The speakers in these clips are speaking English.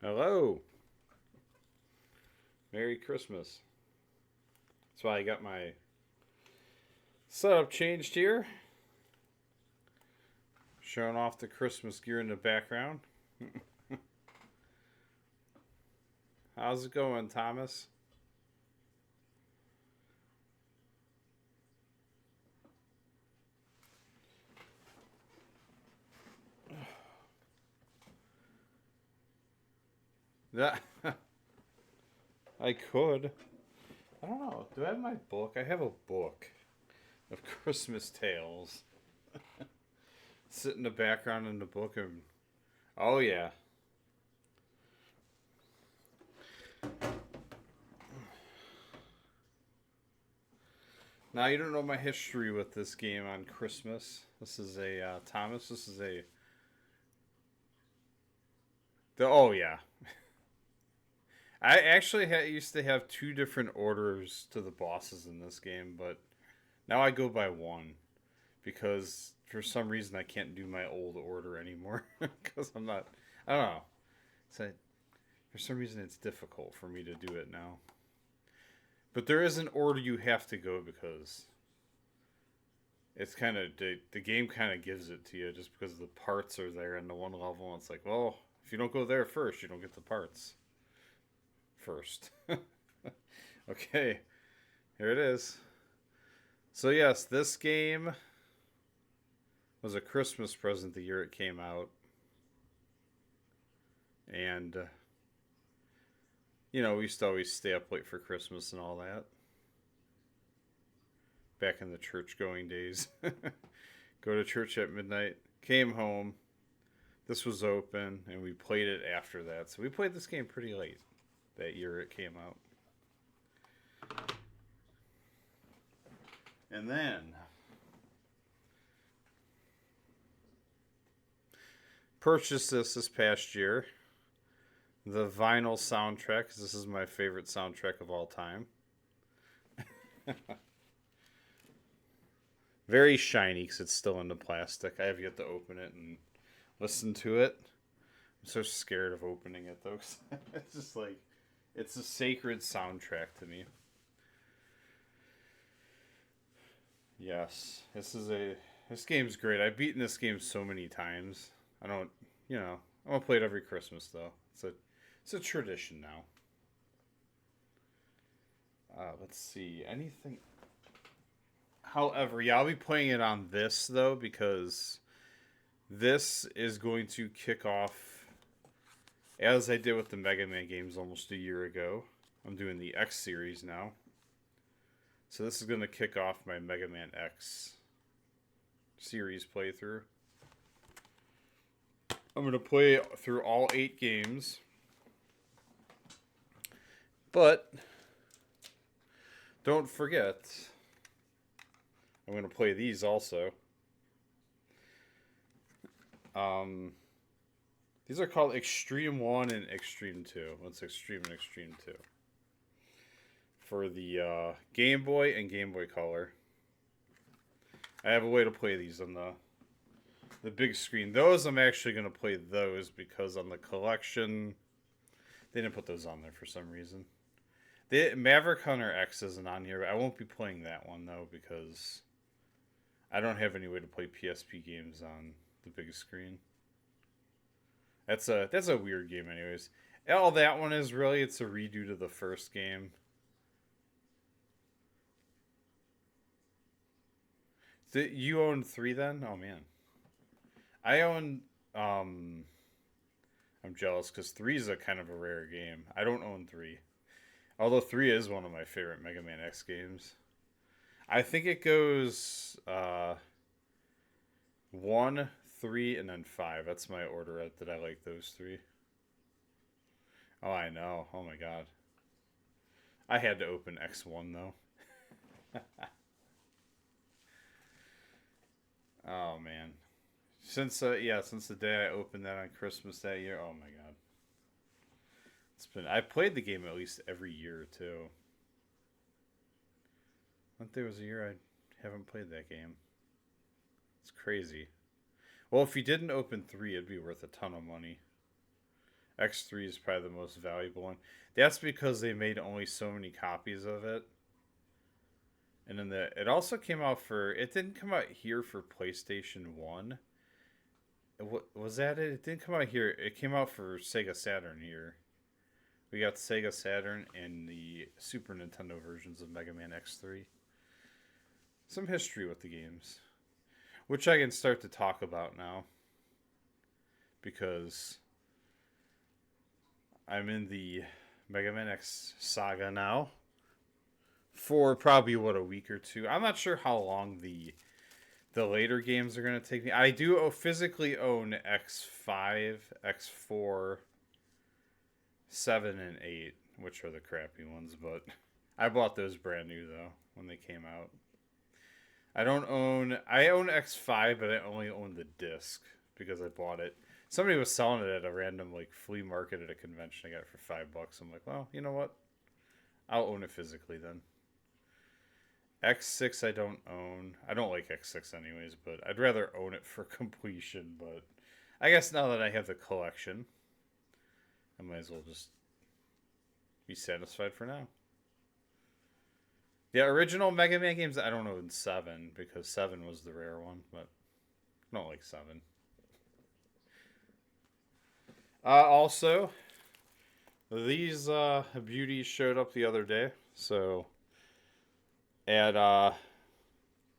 Hello. Merry Christmas. That's why I got my setup changed here. Showing off the Christmas gear in the background. How's it going, Thomas? That I could. I don't know. Do I have my book? I have a book of Christmas tales. Sit in the background in the book and oh yeah. Now you don't know my history with this game on Christmas. This is a Thomas. This is a. Oh yeah. I actually used to have two different orders to the bosses in this game, but now I go by one because for some reason I can't do my old order anymore because I'm not. I don't know. So for some reason it's difficult for me to do it now. But there is an order you have to go because it's kind of the game kind of gives it to you just because the parts are there in the one level. And it's like, well, if you don't go there first, you don't get the parts first. Okay, here it is. So yes, this game was a Christmas present the year it came out, and you know we used to always stay up late for Christmas and all that. Back in the church going days, go to church at midnight. Came home. This was open, and we played it after that. So we played this game pretty late that year it came out. And then purchased this past year. The vinyl soundtrack, because this is my favorite soundtrack of all time. Very shiny because it's still in the plastic. I have yet to open it and listen to it. I'm so scared of opening it though. Cause it's just like, it's a sacred soundtrack to me. Yes, this game's great. I've beaten this game so many times. I don't, I'm gonna play it every Christmas though. It's a tradition now. Let's see, anything. However, yeah, I'll be playing it on this though because this is going to kick off as I did with the Mega Man games almost a year ago. I'm doing the X series now. So this is going to kick off my Mega Man X series playthrough. I'm going to play through all 8 games. But don't forget, I'm going to play these also. These are called Extreme 1 and Extreme 2. What's Extreme and Extreme 2? For the Game Boy and Game Boy Color. I have a way to play these on the big screen. Those, I'm actually going to play those because on the collection, they didn't put those on there for some reason. Maverick Hunter X isn't on here. I won't be playing that one, though, because I don't have any way to play PSP games on the big screen. That's a weird game anyways. All that one is really, it's a redo to the first game. You own 3 then? Oh man. I own I'm jealous because 3 is a kind of a rare game. I don't own 3. Although 3 is one of my favorite Mega Man X games. I think it goes 1, 3, and then 5. That's my order that I like those 3. Oh, I know. Oh my god. I had to open X1 though. Oh man. Since the day I opened that on Christmas that year, oh my god. I played the game at least every year too. I think there was a year I haven't played that game. It's crazy. Well, if you didn't open 3, it'd be worth a ton of money. X3 is probably the most valuable one. That's because they made only so many copies of it. And then it also came out it didn't come out here for PlayStation 1. Was that it? It didn't come out here. It came out for Sega Saturn here. We got Sega Saturn and the Super Nintendo versions of Mega Man X3. Some history with the games, which I can start to talk about now. Because I'm in the Mega Man X saga now. For probably, a week or 2. I'm not sure how long the later games are going to take me. I do physically own X5, X4, 7, and 8, which are the crappy ones, but I bought those brand new, though, when they came out. I own X5, but I only own the disc because I bought it. Somebody was selling it at a random flea market at a convention. I got it for $5. I'm like, well, you know what? I'll own it physically then. X6 I don't own. I don't like X6 anyways, but I'd rather own it for completion. But I guess now that I have the collection, I might as well just be satisfied for now. The original Mega Man games, I don't own 7 because 7 was the rare one, but I don't like 7. Also, these beauties showed up the other day, so at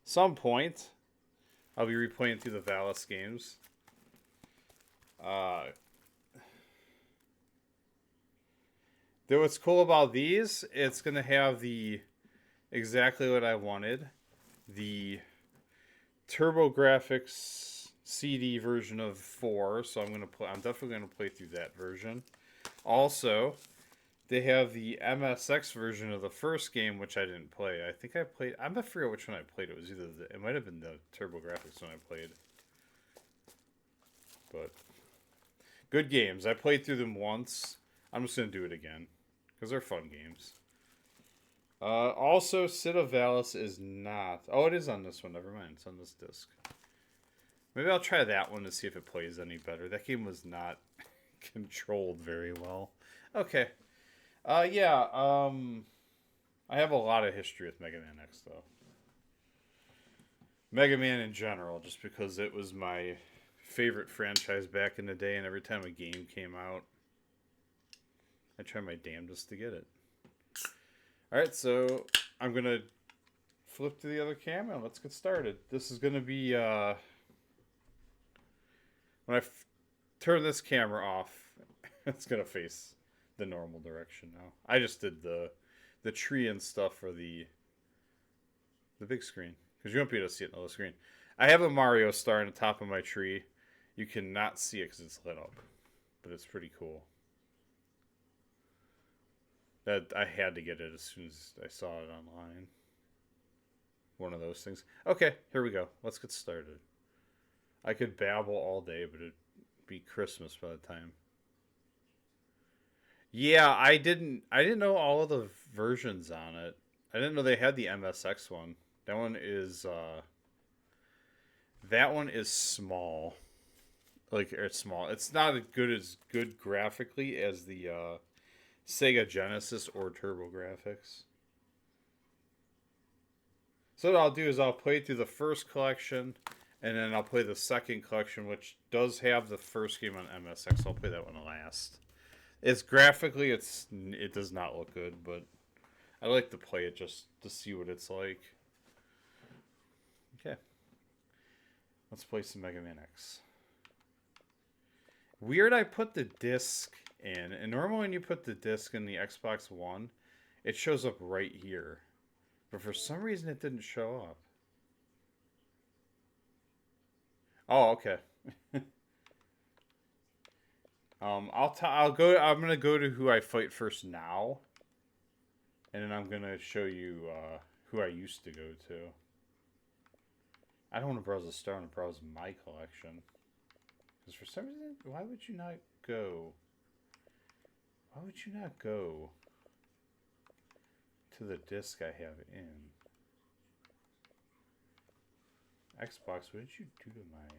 some point, I'll be replaying through the Valis games. What's cool about these, it's going to have exactly what I wanted. The TurboGrafx CD version of 4, so I'm definitely going to play through that version. Also, they have the MSX version of the first game, which I didn't play. I think I played. I'm not sure which one I played. It was it might have been the TurboGrafx one I played. But good games. I played through them once. I'm just gonna do it again because they're fun games. Also, Sid of Valis is not. Oh, it is on this one. Never mind. It's on this disc. Maybe I'll try that one to see if it plays any better. That game was not controlled very well. Okay. I have a lot of history with Mega Man X, though. Mega Man in general, just because it was my favorite franchise back in the day, and every time a game came out, I tried my damnedest to get it. Alright, so I'm going to flip to the other camera and let's get started. This is going to be, when I turn this camera off, it's going to face the normal direction now. I just did the tree and stuff for the big screen, because you won't be able to see it on the little screen. I have a Mario star on the top of my tree. You cannot see it because it's lit up, but it's pretty cool. That I had to get it as soon as I saw it online. One of those things. Okay, here we go. Let's get started. I could babble all day, but it'd be Christmas by the time. Yeah, I didn't know all of the versions on it. I didn't know they had the MSX one. That one is small. Like, it's small. It's not as good graphically as the Sega Genesis or TurboGrafx. So what I'll do is I'll play through the first collection, and then I'll play the second collection, which does have the first game on MSX. I'll play that one last. It's graphically, it does not look good, but I like to play it just to see what it's like. Okay. Let's play some Megaman X. Weird I put the disc in, and normally when you put the disc in the Xbox One, it shows up right here. But for some reason it didn't show up. Oh, okay. I'm gonna go to who I fight first now, and then I'm gonna show you who I used to go to. I don't want to browse the star. I want to browse my collection. Because for some reason, why would you not go? Why would you not go to the disc I have in Xbox? What did you do to my?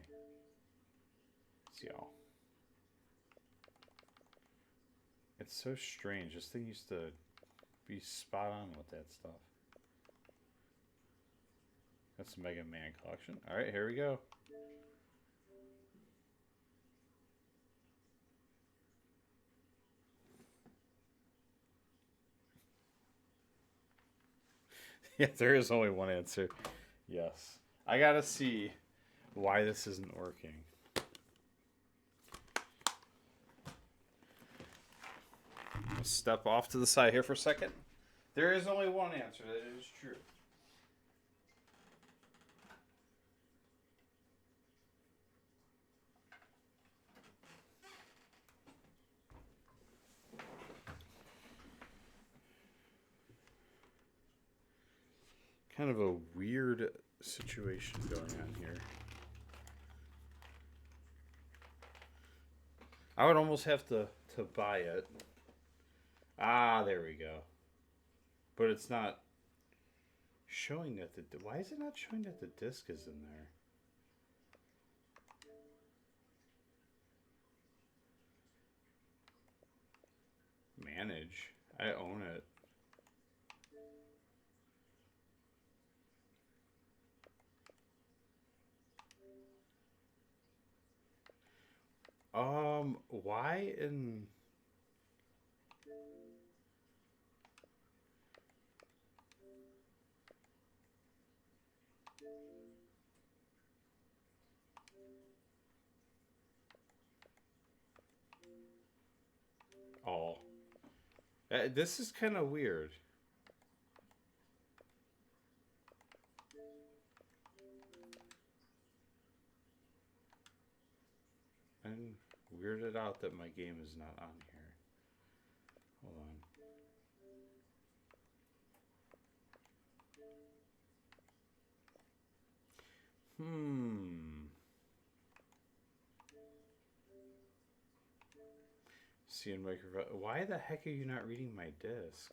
Let's see, y'all. It's so strange. This thing used to be spot on with that stuff. That's the Mega Man collection. Alright, here we go. Yeah, there is only one answer. Yes. I gotta see why this isn't working. Step off to the side here for a second. There is only one answer. That is true. Kind of a weird situation going on here. I would almost have to buy it. Ah, there we go. But it's not showing that why is it not showing that the disc is in there? Manage. I own it. Why in... Oh. This is kind of weird. I'm weirded out that my game is not on here. Hold on. Seeing microphone. Why the heck are you not reading my disc?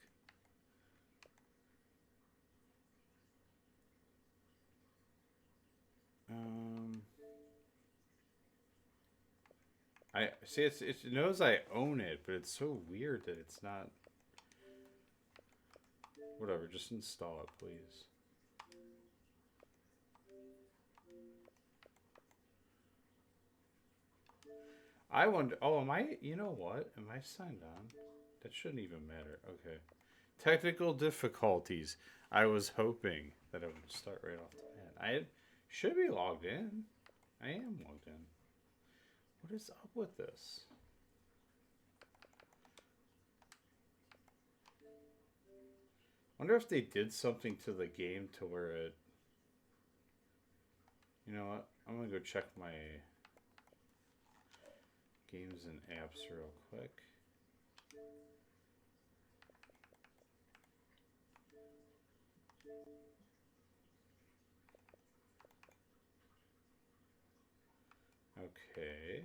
I see it knows I own it, but it's so weird that it's not. Whatever, just install it, please. I wonder. Oh, am I? You know what? Am I signed on? That shouldn't even matter. Okay. Technical difficulties. I was hoping that it would start right off the bat. I should be logged in. I am logged in. What is up with this? Wonder if they did something to the game to where it. You know what? I'm gonna go check my games and apps real quick. Okay.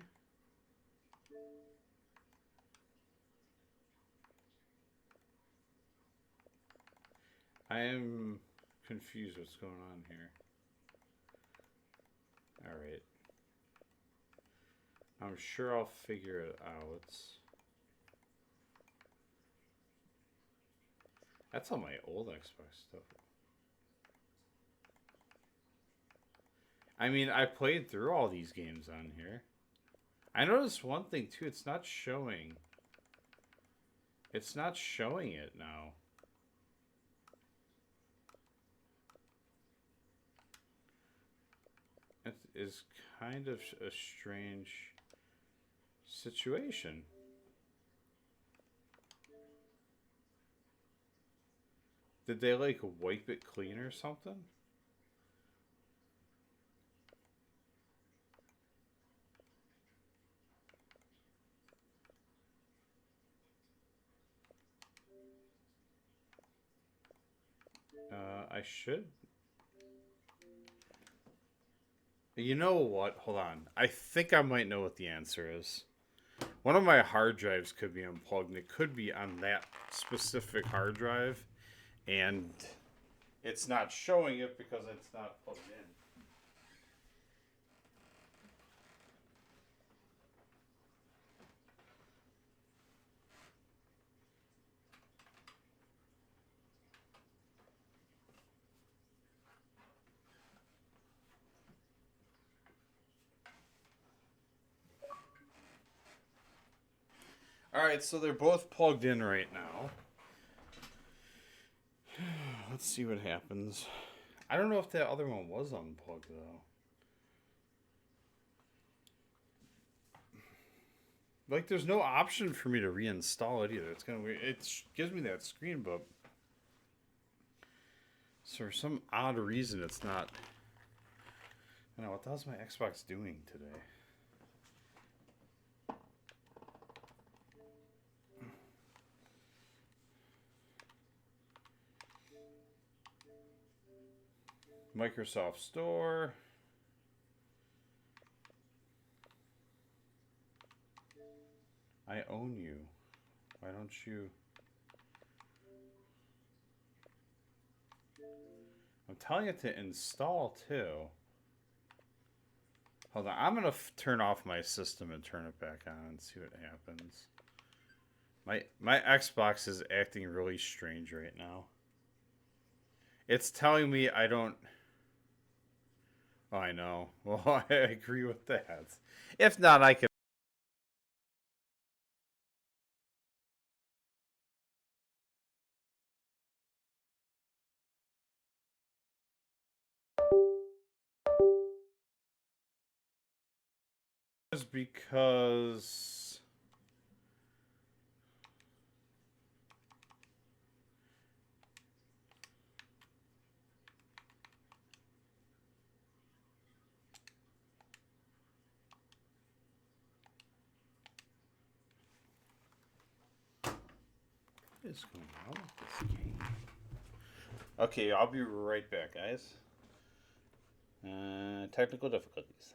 I am confused what's going on here. Alright. I'm sure I'll figure it out. That's all my old Xbox stuff. I mean, I played through all these games on here. I noticed one thing too, it's not showing. It's not showing it now. It is kind of a strange situation. Did they like wipe it clean or something? I should. You know what? Hold on. I think I might know what the answer is. One of my hard drives could be unplugged, and it could be on that specific hard drive, and it's not showing it because it's not plugged in. All right, so they're both plugged in right now. Let's see what happens. I don't know if that other one was unplugged though. Like, there's no option for me to reinstall it either. It's kind of weird. It gives me that screen, but so for some odd reason, it's not. I don't know what the hell's my Xbox doing today. Microsoft Store. I own you. Why don't you? I'm telling it to install too. Hold on. I'm going to turn off my system and turn it back on and see what happens. My Xbox is acting really strange right now. It's telling me I don't. Oh, I know. Well, I agree with that. If not, I can. Because what is going on with this game? Okay, I'll be right back, guys. Technical difficulties.